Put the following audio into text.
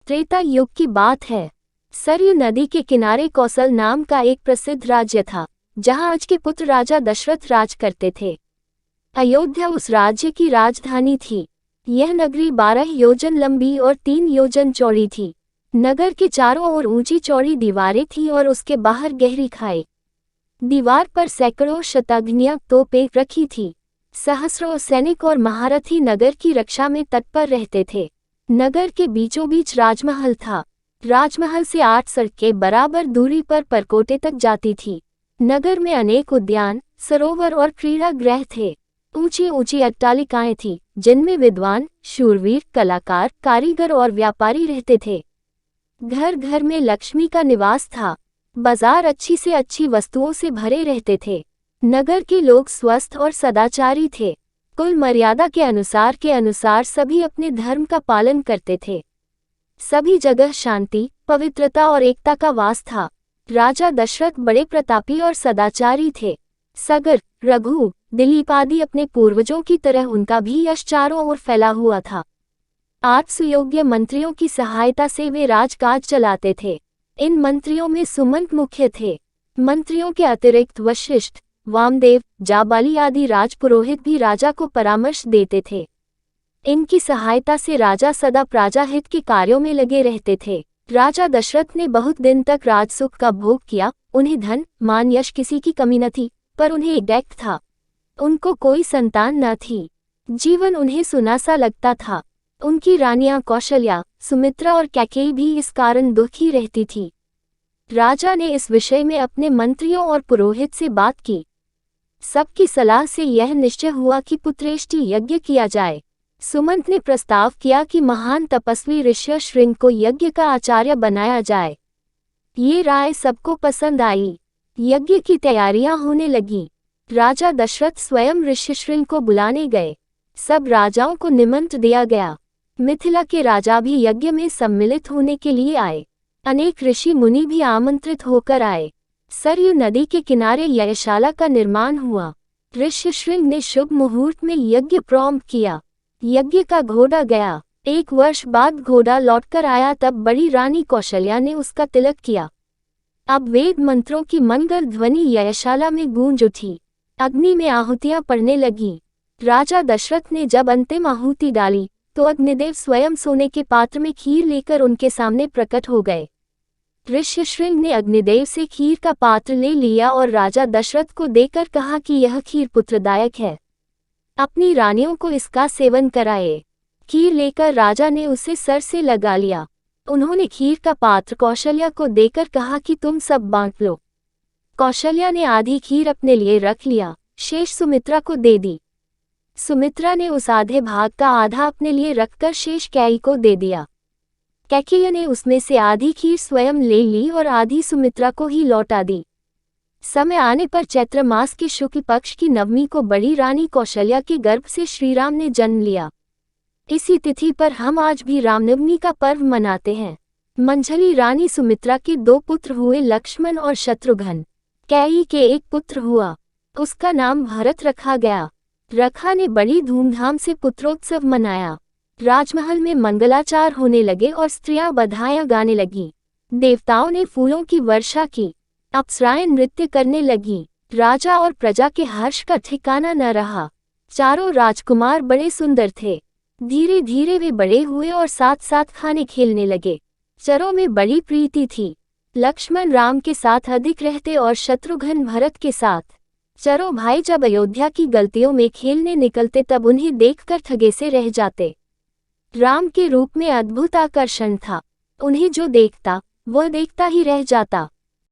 त्रेता युग की बात है। सरयू नदी के किनारे कौशल नाम का एक प्रसिद्ध राज्य था, जहां आज के पुत्र राजा दशरथ राज करते थे। अयोध्या उस राज्य की राजधानी थी। यह नगरी 12 योजन लंबी और 3 योजन चौड़ी थी। नगर के चारों ओर ऊंची चौड़ी दीवारें थीं और उसके बाहर गहरी खाई। दीवार पर सैकड़ों शताग्नियां तोपें रखी थी। सहस्रों सैनिक और महारथी नगर की रक्षा में तत्पर रहते थे। नगर के बीचों बीच राजमहल था। राजमहल से 8 सड़कें बराबर दूरी पर परकोटे तक जाती थी। नगर में अनेक उद्यान, सरोवर और क्रीड़ा गृह थे। ऊंची ऊंची अट्टालिकाएं थीं, जिनमें विद्वान, शूरवीर, कलाकार, कारीगर और व्यापारी रहते थे। घर घर में लक्ष्मी का निवास था। बाजार अच्छी से अच्छी वस्तुओं से भरे रहते थे। नगर के लोग स्वस्थ और सदाचारी थे। कुल मर्यादा के अनुसार सभी अपने धर्म का पालन करते थे। सभी जगह शांति, पवित्रता और एकता का वास था। राजा दशरथ बड़े प्रतापी और सदाचारी थे। सगर, रघु, दिलीप आदि अपने पूर्वजों की तरह उनका भी यश चारों ओर फैला हुआ था। 8 सुयोग्य मंत्रियों की सहायता से वे राजकाज चलाते थे। इन मंत्रियों में सुमंत मुख्य थे। मंत्रियों के अतिरिक्त वशिष्ठ, वामदेव, जाबाली आदि राजपुरोहित भी राजा को परामर्श देते थे। इनकी सहायता से राजा सदा प्रजाहित के कार्यों में लगे रहते थे। राजा दशरथ ने बहुत दिन तक राजसुख का भोग किया। उन्हें धन, मान, यश किसी की कमी न थी, पर उन्हें एक दैत्य था। उनको कोई संतान न थी। जीवन उन्हें सुनासा लगता था। उनकी रानियां कौशल्या, सुमित्रा और कैकेयी भी इस कारण दुखी रहती थी। राजा ने इस विषय में अपने मंत्रियों और पुरोहित से बात की। सबकी सलाह से यह निश्चय हुआ कि पुत्रेष्टि यज्ञ किया जाए। सुमंत ने प्रस्ताव किया कि महान तपस्वी ऋष्य शृंग को यज्ञ का आचार्य बनाया जाए। ये राय सबको पसंद आई। यज्ञ की तैयारियां होने लगी। राजा दशरथ स्वयं ऋष्यशृंग को बुलाने गए। सब राजाओं को निमंत्रण दिया गया। मिथिला के राजा भी यज्ञ में सम्मिलित होने के लिए आए। अनेक ऋषि मुनि भी आमंत्रित होकर आए। सरयू नदी के किनारे यज्ञशाला का निर्माण हुआ। ऋष्यशृंग ने शुभ मुहूर्त में यज्ञ प्रारंभ किया। यज्ञ का घोड़ा गया। 1 वर्ष बाद घोड़ा लौटकर आया, तब बड़ी रानी कौशल्या ने उसका तिलक किया। अब वेद मंत्रों की मंगल ध्वनि यज्ञशाला में गूंज उठी। अग्नि में आहुतियां पड़ने लगीं। राजा दशरथ ने जब अंतिम आहुति डाली, तो अग्निदेव स्वयं सोने के पात्र में खीर लेकर उनके सामने प्रकट हो गए। ऋष्यशृंग ने अग्निदेव से खीर का पात्र ले लिया और राजा दशरथ को देकर कहा कि यह खीर पुत्रदायक है। अपनी रानियों को इसका सेवन कराए। खीर लेकर राजा ने उसे सर से लगा लिया। उन्होंने खीर का पात्र कौशल्या को देकर कहा कि तुम सब बांट लो। कौशल्या ने आधी खीर अपने लिए रख लिया, शेष सुमित्रा को दे दी। सुमित्रा ने उस आधे भाग का आधा अपने लिए रखकर शेष कैकेयी को दे दिया। कैकेयी ने उसमें से आधी खीर स्वयं ले ली और आधी सुमित्रा को ही लौटा दी। समय आने पर चैत्र मास के शुक्ल पक्ष की नवमी को बड़ी रानी कौशल्या के गर्भ से श्रीराम ने जन्म लिया। इसी तिथि पर हम आज भी रामनवमी का पर्व मनाते हैं। मंझली रानी सुमित्रा के 2 पुत्र हुए, लक्ष्मण और शत्रुघ्न। कैकेयी के एक पुत्र हुआ, उसका नाम भरत रखा गया। रखा ने बड़ी धूमधाम से पुत्रोत्सव मनाया। राजमहल में मंगलाचार होने लगे और स्त्रियां बधाइयां गाने लगीं। देवताओं ने फूलों की वर्षा की। अप्सराएं नृत्य करने लगीं। राजा और प्रजा के हर्ष का ठिकाना न रहा। चारों राजकुमार बड़े सुंदर थे। धीरे धीरे वे बड़े हुए और साथ साथ खाने खेलने लगे। चरों में बड़ी प्रीति थी। लक्ष्मण राम के साथ अधिक रहते और शत्रुघ्न भरत के साथ। चरों भाई जब अयोध्या की गलियों में खेलने निकलते, तब उन्हें देखकर थके से रह जाते। राम के रूप में अद्भुत आकर्षण था। उन्हें जो देखता, वह देखता ही रह जाता।